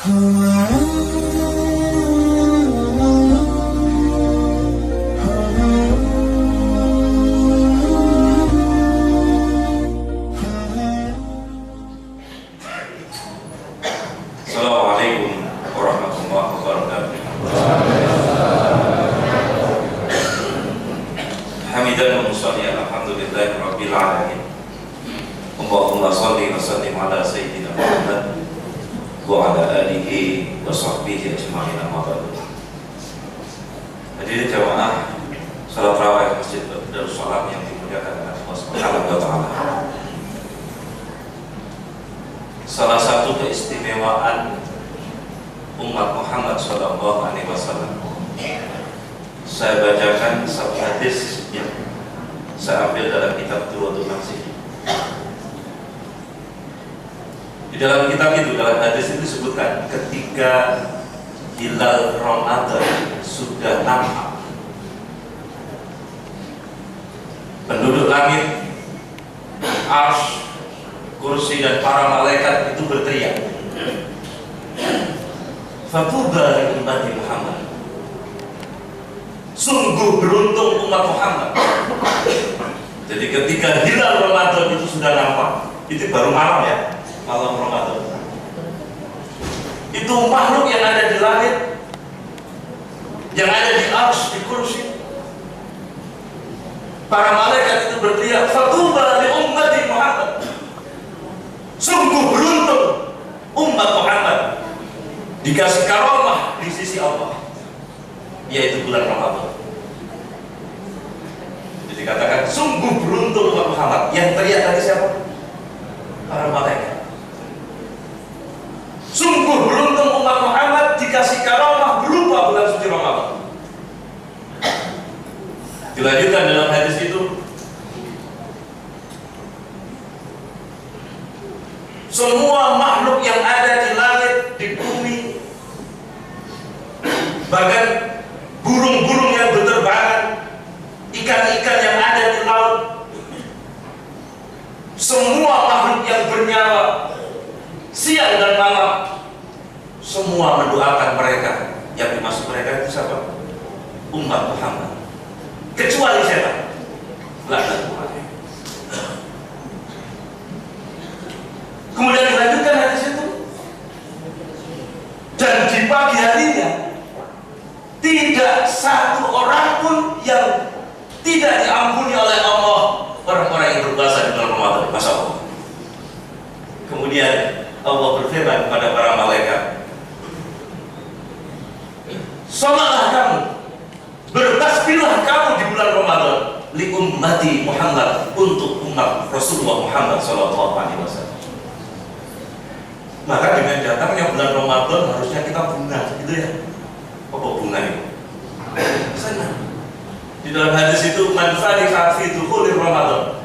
Assalamualaikum warahmatullahi wabarakatuh. Hamidan wa musallian alhamdulillahi rabbil alamin. Allahumma shalli wa sallim ala sayyidina Muhammad wa ala alihi wa sahbihi ajma'in, amma ba'du. Hadirin jamaah salat tarawih Masjid Darussalam yang dimuliakan Allah Subhanahu wa taala. Salah satu keistimewaan umat Muhammad Sallallahu Alaihi Wasallam, saya bacakan satu hadis yang saya ambil dalam kitab Turwatul Nasih. Di dalam kitab itu, dalam hadis itu disebutkan ketika hilal Ramadan sudah nampak, penduduk langit, arsy, kursi dan para malaikat itu berteriak, "Fatuba li ummati Muhammad." Sungguh beruntung umat Muhammad. Jadi ketika hilal Ramadan itu sudah nampak, itu baru malam ya, malam Ramadan. Itu makhluk yang ada di langit, yang ada di arsy, di kursi, para malaikat itu berteriak, "Fatuba li ummati Muhammad." Sungguh beruntung umat Muhammad dikasih karomah di sisi Allah, yaitu bulan Ramadan. Jadi katakan sungguh beruntung umat Muhammad. Yang teriak tadi siapa? Para malaikat. Sungguh beruntung umat Muhammad dikasih karomah berupa bulan suci Ramadan. Dilanjutkan dalam hadis itu, semua makhluk yang ada di langit, di bumi, bahkan burung-burung yang berterbangan, ikan-ikan yang ada di laut, semua makhluk yang bernyawa siang dan malam, semua mendoakan mereka. Yang dimaksud mereka itu siapa? Umat Muhammad. Kecuali siapa? Laknatullah. Kemudian dilanjutkan hadis itu, dan di pagi harinya tidak satu orang pun yang tidak diampuni oleh Allah, orang-orang yang berpuasa di bulan Ramadan. Masya Allah. Kemudian Allah berfirman kepada para malaikat, "Salatlah kamu, bertasbihlah kamu di bulan Ramadan li ummati Muhammad, untuk umat Rasulullah Muhammad Sallallahu Alaihi Wasallam." Maka dengan datangnya bulan Ramadan harusnya kita bunga, gitu ya. Apa bunga ini? Senang. Di dalam hadis itu, "Man fariha fi dukhuli Ramadan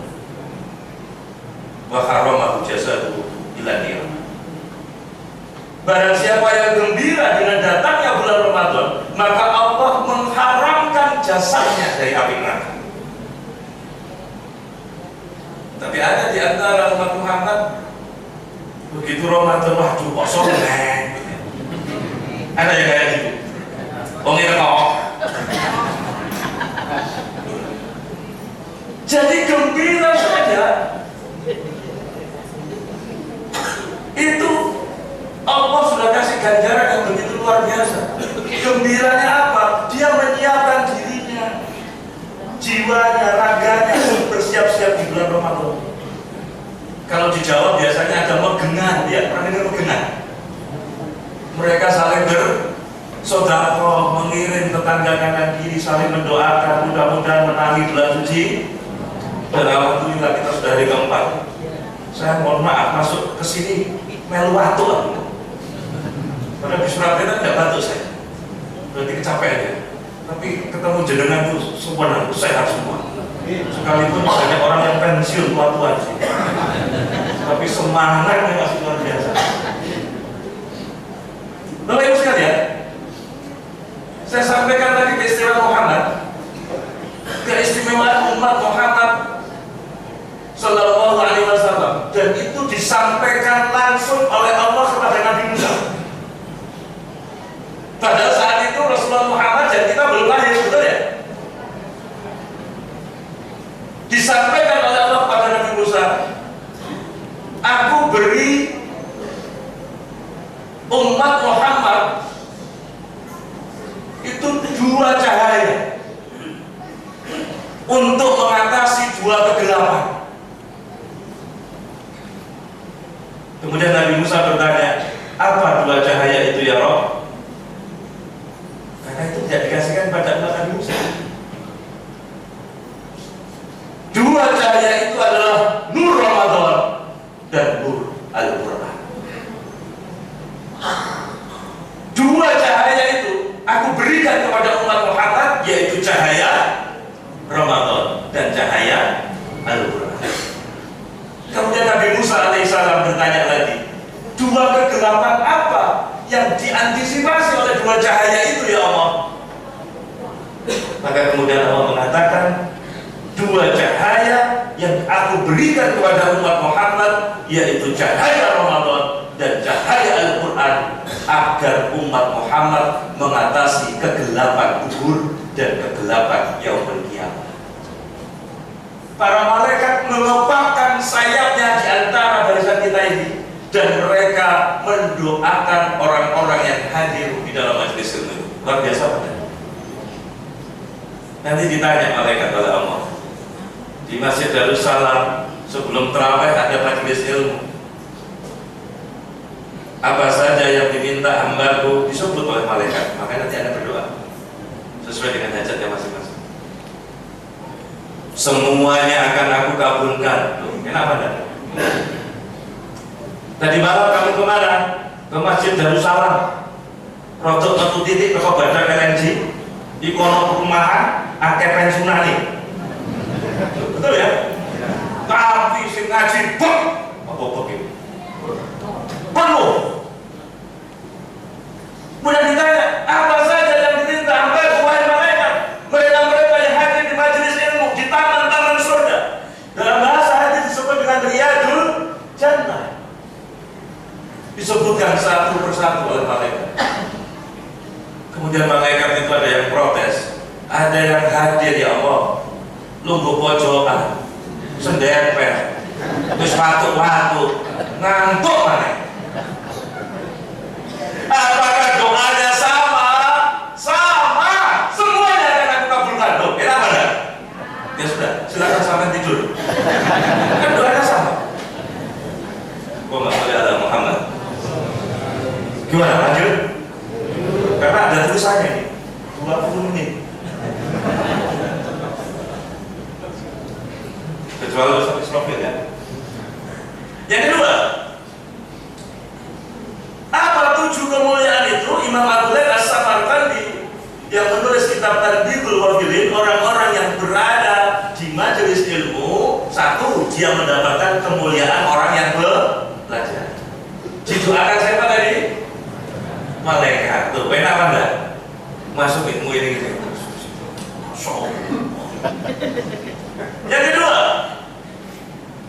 wa haramahu jasadu ila nar." Barang siapa yang gembira dengan datangnya bulan Ramadan, maka Allah mengharamkan jasadnya dari api neraka. Tapi ada di antara umat Muhammad, begitu Ramadan, waduh kosong neng. Ada yang kayak gitu. Oh ini kok. Jadi gembira saja. Itu Allah sudah kasih ganjaran yang begitu luar biasa. Gembiranya apa? Dia menyiapkan dirinya, jiwanya, raganya bersiap-siap di bulan Ramadan. Kalau di Jawa biasanya ada megengan, ya, pernah dengar megengan? Mereka saling bersedekah, mengirim tetangga kanan kiri, saling mendoakan mudah-mudahan menangi bulan suci. Dan alhamdulillah kita sudah hari keempat. Saya mohon maaf masuk ke sini melu watu. Karena di Surabaya tidak batuk saya, berarti kecapean ya. Tapi ketemu jenengan itu sebenarnya sehat semua. Sekalipun banyak orang yang pensiun tua-tua sih, tapi semangatnya masih luar biasa. Bapak Ibu sekalian, saya sampaikan tadi keistimewaan Muhammad, keistimewaan umat Muhammad Sallallahu Alaihi Wasallam, dan itu disampaikan langsung oleh Allah kepada Nabi Musa. Disampaikan oleh Allah kepada Nabi Musa, aku beri umat Muhammad itu 2 cahaya untuk mengatasi 2 kegelapan. Kemudian Nabi Musa bertanya, apa 2 cahaya itu ya Rob? Karena itu tidak dikasihkan pada umat Nabi Musa. 2 cahaya itu adalah Nur Ramadan dan Nur Al-Quran. 2 cahaya itu aku berikan kepada umat Muhammad, yaitu cahaya Ramadan dan cahaya Al-Quran. Kemudian Nabi Musa alaihissalam bertanya lagi, 2 kegelapan apa yang diantisipasi oleh 2 cahaya itu ya Allah? Maka kemudian Allah mengatakan, 2 cahaya yang aku berikan kepada umat Muhammad, yaitu cahaya Ramadan dan cahaya Al-Quran, agar umat Muhammad mengatasi kegelapan kubur dan kegelapan yaumul qiyamah. Para malaikat mengepakkan sayapnya di antara barisan kita ini, dan mereka mendoakan orang-orang yang hadir di dalam majelis ilmu. Luar biasa benar. Nanti ditanya malaikat oleh Allah di Masjid Darussalam sebelum tarawih ada majelis ilmu, apa saja yang diminta hambaku disebut oleh malaikat. Makanya nanti Anda berdoa sesuai dengan hajatnya masing-masing. Semuanya akan aku kabulkan. Loh, kenapa enggak? Tadi malam kamu kemana? Ke Masjid Darussalam. Rodok metu titik ke Badan LNG di kono perumahan akeh pensiunane. Betul ya? Tapi sing ngaji bok apa begini? Penuh. Kemudian ditanya, apa saja yang diminta hamba wahai malaikat? Mereka-mereka yang hadir di majelis ilmu, di taman-taman surga. Dalam bahasa hadis disebut dengan riyadul jannah. Disebutkan satu persatu oleh malaikat. Kemudian malaikat itu ada yang protes, ada yang hadir ya Allah, lungguh pojokan, sendepet, terus watuk-watuk, ngantuk mana? Apakah doanya sama? Sama, semuanya akan aku kabulkan. Loh, enak mana? Ya sudah, silakan sampai tidur. Kan doanya sama. Allahumma sholli ala Muhammad. Gimana lanjut? Karena ada tulisannya nih 20 menit. Kecuali sampai stopin ya. Yang kedua, apa 7 kemuliaan itu? Imam Abdullah As-Samarqandi yang menulis kitab Tarbiyul Ghafilin, orang-orang yang berada di majelis ilmu, 1, dia mendapatkan kemuliaan orang yang belajar. Didoakan siapa tadi? Malaikat. Tuh, enak apa enggak? Masuk ilmu ini gitu. Yang kedua,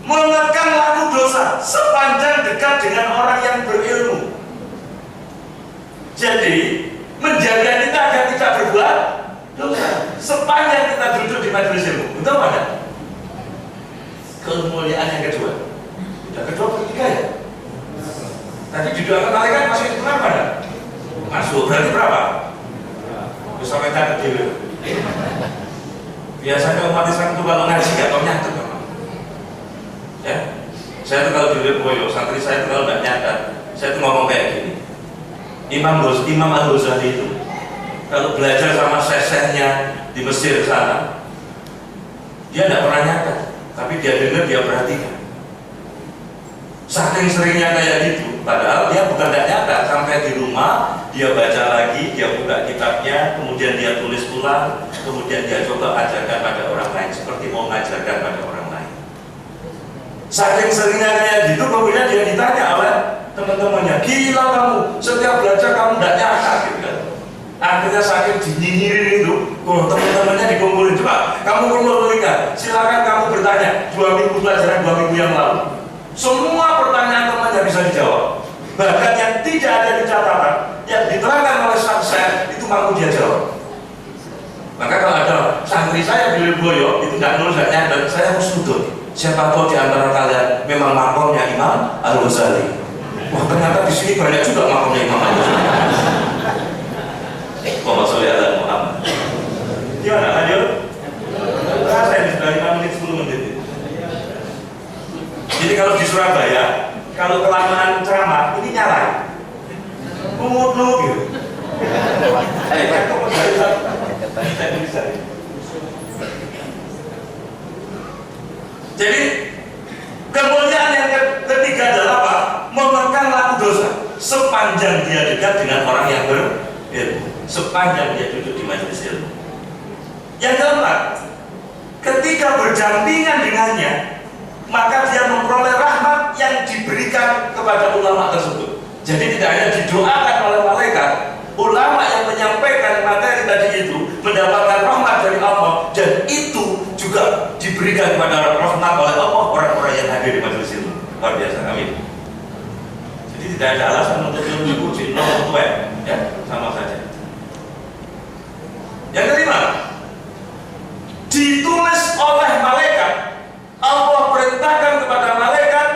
mengekang laku dosa sepanjang dekat dengan orang yang berilmu. Jadi menjaga kita agar tidak berbuat dosa sepanjang kita duduk di majelis ilmu. Betul apa enggak? Kemuliaan yang kedua. Yang kedua ketiga ya. Tadi didoakan malaikat masih itu apa enggak? Masuk, berarti berapa? Bisa sampai catat dulu. Biasanya umat Islam itu kalau ngaji nggak tahu nyatet, ya. Saya tuh kalau di Boyo, santri saya tuh kalau nggak nyatet, saya tuh ngomong kayak gini. Imam Al-Ghazali itu kalau belajar sama sesehnya di Mesir sana, dia nggak pernah nyatet, tapi dia dengar, dia perhatikan. Saking seringnya kayak gitu, padahal dia bukan tidak nyata, sampai di rumah dia baca lagi, dia buka kitabnya, kemudian dia tulis ulang, kemudian dia coba ajarkan pada orang lain seperti mau mengajarkan pada orang lain. Saking seringnya kayak gitu, kemudian dia ditanya oleh teman-temannya, gila kamu, setiap belajar kamu tidak nyata gitu kan. Akhirnya saking dinyinyirin itu, teman-temannya dikumpulin, coba kamu kumpulkan, silakan kamu bertanya 2 minggu pelajaran 2 minggu yang lalu. Semua pertanyaan temannya bisa dijawab. Bahkan yang tidak ada di catatan, yang diterangkan oleh sang syekh itu mampu dia jawab. Maka kalau ada santri saya di Lirboyo itu nggak nulis, nggak nyadar, saya harus sudut. Siapa tahu di antara kalian memang makomnya Imam Al-Ghazali. Wah, ternyata di sini banyak juga makomnya Imam Al-Ghazali. Muhammad Shallallahu Alaihi Muhammad. Gimana? Lanjut. Saya ini sudah 5 menit 10 menit. Jadi kalau di Surabaya, kalau kelamaan ceramah ini nyala. Nunggu gitu. Jadi kemuliaan yang ketiga adalah apa? Memegang laku dosa sepanjang dia dekat dengan orang yang berilmu, sepanjang dia duduk di majelis ilmu. Yang keempat, ketika berdampingan dengannya, maka dia memperoleh rahmat yang diberikan kepada ulama tersebut. Jadi tidak hanya didoakan oleh malaikat, ulama yang menyampaikan materi tadi itu mendapatkan rahmat dari Allah, dan itu juga diberikan kepada rahmat oleh Allah orang-orang yang hadir di majelis itu. Luar biasa, amin. Jadi tidak ada alasan untuk dipuji, ya, sama saja. Yang kelima, ditulis oleh malaikat. Allah perintahkan kepada malaikat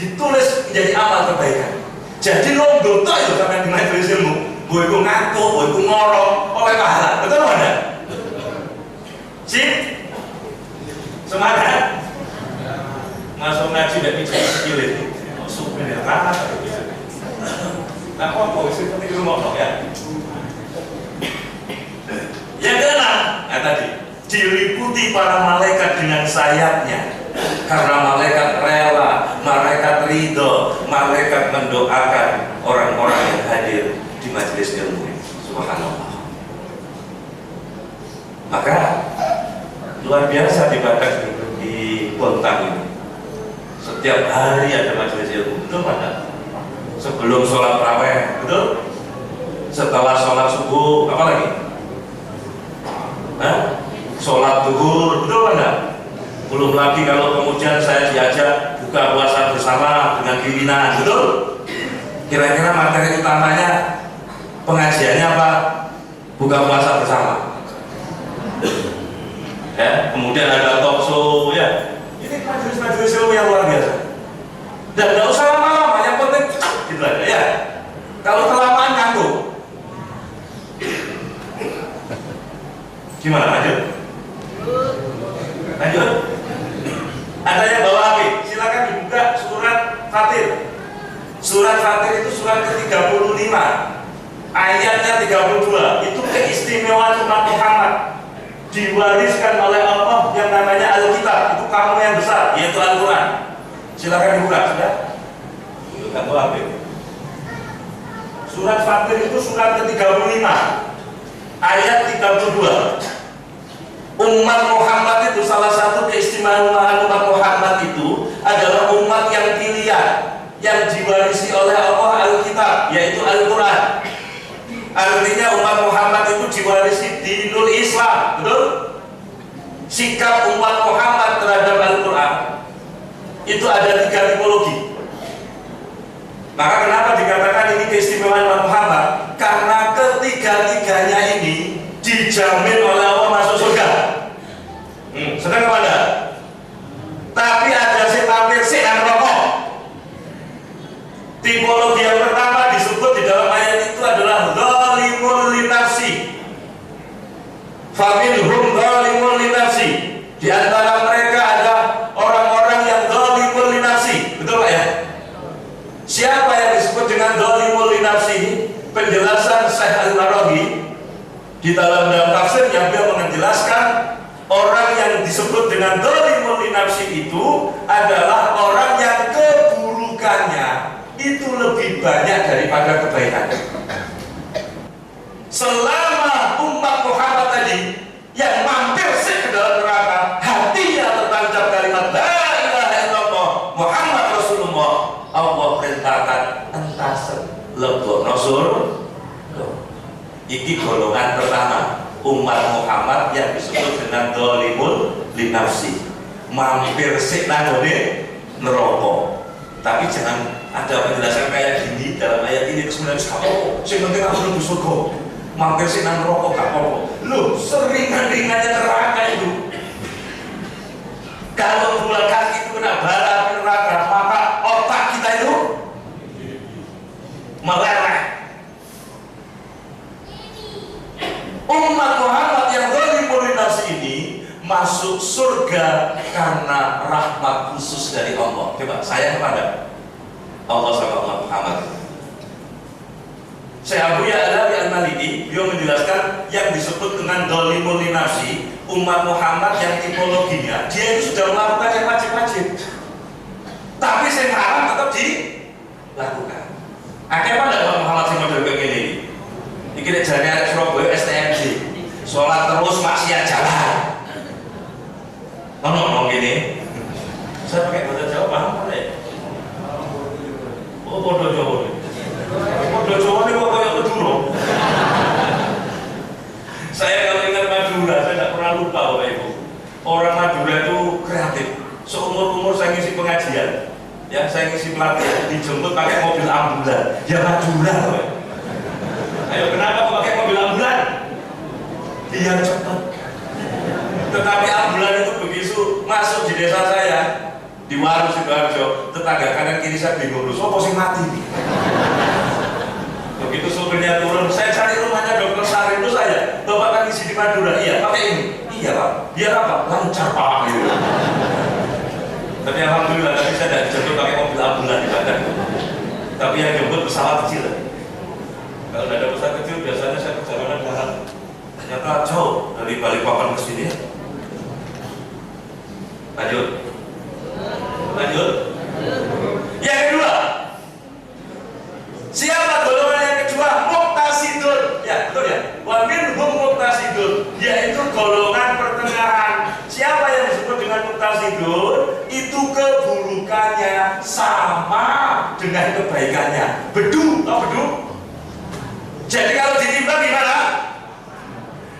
ditulis menjadi amal kebaikan. Jadi londo itu itu sampai di majelis ilmu, gue itu ngantuk, gue itu ngorong, oleh pahala. Betul nggak? Sip? Semangat? Masuk ngaji dan bicara skill itu. Masuk bener apa? Nah, kok itu penting ngomong ya? Yang keenam, tadi diliputi para malaikat dengan sayapnya, karena malaikat rela, malaikat ridho, malaikat mendoakan orang-orang yang hadir di majelis ilmu. Subhanallah. Maka luar biasa di Batak, di Bontang ini. Setiap hari ada majelis ilmu, betul pada? Sebelum sholat tarawih, betul? Setelah sholat subuh, apa lagi? Sholat zuhur, betul enggak? Belum lagi kalau kemudian saya diajak buka puasa bersama dengan pimpinan, betul? Kira-kira materi utamanya pengajiannya apa? Buka puasa bersama. Ya, kemudian ada talk show, ya. Ini majelis-majelis show yang luar biasa. Dan nggak usah lama-lama, yang penting gitu aja, ya. Kalau kelamaan ngantuk. Gimana? Lanjut. Ada yang bawa HP, silakan dibuka surat Fatir. Surat Fatir itu surat ke-35, ayatnya 32. Itu keistimewaan umat Muhammad, diwariskan oleh Allah yang namanya Alkitab. Itu kamu yang besar, yaitu Al-Quran. Silakan dibuka, sudah. Bukan bawa HP. Surat Fatir itu surat ke-35, ayat 32. Umat Muhammad itu, salah satu keistimewaan umat Muhammad itu adalah umat yang pilihan, yang diwarisi oleh Allah Alkitab, yaitu Al-Quran. Artinya umat Muhammad itu diwarisi dinul Islam, betul? Sikap umat Muhammad terhadap Al-Quran itu ada 3 tipologi. Maka kenapa dikatakan ini keistimewaan umat Muhammad? Karena ketiga-tiganya ini dijamin oleh Allah masuk surga. Sedang kepada. Tapi ada si tampil si rokok. Tipologi yang pertama disebut di dalam ayat itu adalah zalimul linafsi. Faminhum zalimul linafsi. Di antara mereka ada orang-orang yang zalimul linafsi. Betul Pak ya? Siapa yang disebut dengan zalimul linafsi? Penjelasan Syekh Al-Marawi di dalam tafsirnya, beliau menjelaskan orang yang disebut dengan zalimul linafsi itu adalah orang yang keburukannya itu lebih banyak daripada kebaikannya. Selama umat Muhammad tadi yang mampir ke dalam neraka, hatinya tertancap kalimat la ilaha illallah Muhammad Rasulullah, Allah perintahkan entasen lebo nosur. Iki golongan pertama umat Muhammad yang disebut dengan zalimul linafsi, mampir sik nanggone neraka. Tapi jangan ada penjelasan kayak gini dalam ayat ini terus kemudian kamu sing penting aku mlebu surga. mampir sih nang rokok gak apa-apa. Loh, seringan-ringannya neraka itu. Kalau bola kaki itu kena bara neraka, maka otak kita itu meleleh. Umat Muhammad yang zalimul nafsi ini masuk surga karena rahmat khusus dari Allah. Coba saya kepada Allah sama Allah Muhammad. Saya Abu Ya'la Al-Maliki, beliau menjelaskan yang disebut dengan zalimul nafsi, umat Muhammad yang tipologinya dia itu sudah melakukan yang wajib-wajib, tapi yang haram tetap dilakukan. Akhirnya pada umat Muhammad yang model kayak gini, ini jalan Surabaya STMJ, sholat terus maksiat jalan. Ngomong gini, saya pakai bahasa Jawa paham kan ya? Oh, bodoh Jawa. Bodoh Jawa ini kok kayak Madura. Saya kalau ingat Madura, saya tidak pernah lupa Bapak Ibu. Orang Madura itu kreatif. Seumur-umur saya ngisi pengajian, ya saya ngisi pelatihan, dijemput pakai mobil ambulan. Ya Madura, Bapak. Ayo kenapa kok pakai mobil ambulan? Biar cepat. Tetapi ambulan itu begitu masuk di desa saya, di Waru Sidoarjo, tetangga kanan kiri saya bingung dulu, sopo sing mati. Begitu sopirnya turun, saya cari rumahnya Dokter Sari itu saya, bapak kan isi di Madura, iya pakai ini, iya pak, biar apa? Lancar pak. Gitu. Tapi alhamdulillah tadi saya tidak dijemput pakai mobil ambulan di badan, tapi yang jemput pesawat kecil. Kalau tidak ada pesawat kecil biasanya saya perjalanan darat, ternyata jauh dari Balikpapan ke sini. Lanjut. Yang kedua, siapa golongan yang kedua? Muqtasidun. Ya betul ya. Wa minhum muqtasidun, yaitu golongan pertengahan. Siapa yang disebut dengan muqtasidun? Itu keburukannya sama dengan kebaikannya. Bedu, tahu bedu? Jadi kalau ditimbang gimana?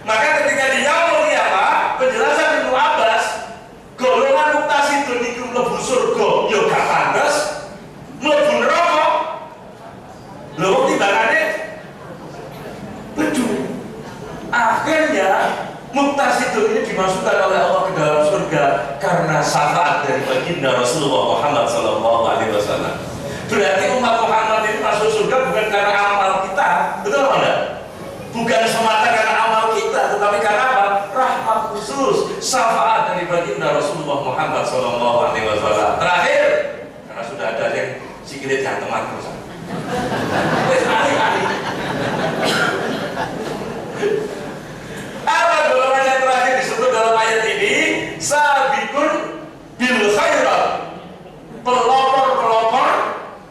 Maka ketika di yaumul qiyamah, penjelasan Ibnu Abbas, golongan muqtasidun itu mlebu surga ya gak pantes, mlebu neraka lho kok timbangane bedu. Akhirnya muqtasidun ini dimasukkan oleh Allah ke dalam surga karena syafaat dari baginda Rasulullah Muhammad SAW. Berarti umat Muhammad ini masuk surga bukan karena amal kita, betul enggak? Bukan semata karena amal kita, tetapi karena apa? Rahmat khusus, syafaat dari baginda Rasulullah Muhammad SAW. Terakhir, karena sudah ada yang sikile janteman terus. Wes ahli. Apa golongan yang terakhir disebut dalam ayat ini? Sabiqun bil khairat, pelopor-pelopor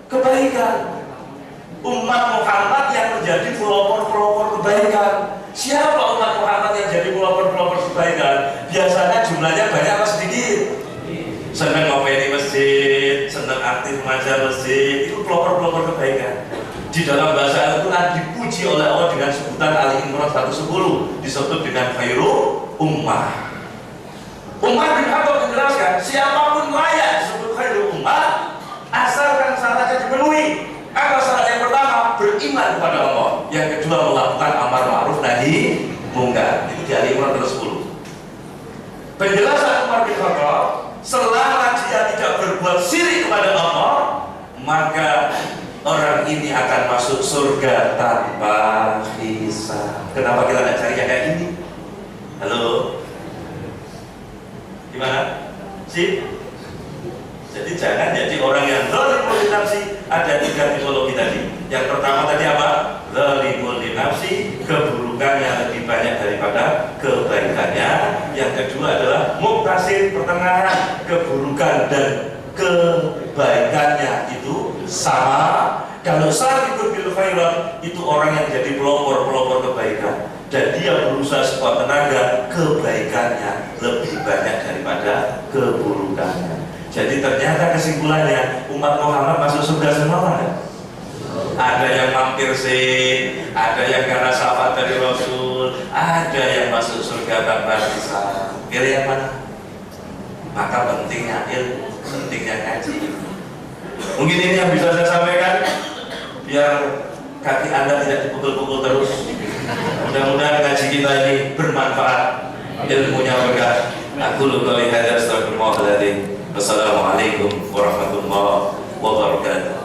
kebaikan. Umat Muhammad yang menjadi pelopor-pelopor kebaikan. Siapa umat Muhammad yang jadi pelopor-pelopor kebaikan? Biasanya jumlahnya banyak atau sedikit? Senang ngopeni masjid, senang aktif mengajar masjid, itu pelopor-pelopor kebaikan. Di dalam bahasa Al-Quran dipuji oleh Allah dengan sebutan Ali Imran 110, disebut dengan khairu ummah. Umar bin Khattab menjelaskan, siapapun layak disebut khairu ummah asalkan syaratnya dipenuhi. Apa syarat yang pertama? Beriman kepada Allah. Yang kedua melakukan amar ma'ruf nahi mungkar. Itu di Ali Imran 10. Penjelasan Umar bin Khattab, selama dia tidak berbuat syirik kepada Allah, maka orang ini akan masuk surga tanpa hisab. Kenapa kita tidak cari yang kayak gini? Halo? Gimana? Sip? Jadi jangan jadi orang yang zalimul nafsi. Ada 3 tipologi tadi. Yang pertama tadi apa? Zalimul nafsi, keburukannya lebih banyak daripada kebaikannya. Yang kedua adalah muqtasid, pertengahan, keburukan dan kebaikannya itu sama. Kalau sabiqun bil khairat, itu orang yang jadi pelopor-pelopor kebaikan dan dia berusaha sekuat tenaga, kebaikannya lebih banyak daripada keburukannya. Jadi ternyata kesimpulannya umat Muhammad masuk surga semua kan? Ada yang mampir sih, ada yang karena syafaat dari Rasul, ada yang masuk surga tanpa hisab. Pilih yang mana? Maka pentingnya ilmu, pentingnya ngaji. Mungkin ini yang bisa saya sampaikan, biar kaki Anda tidak dipukul-pukul terus. Mudah-mudahan ngaji kita ini bermanfaat, ilmunya berkah. Aku qouli hadza, astagfirullahaladzim. Wassalamualaikum warahmatullahi wabarakatuh.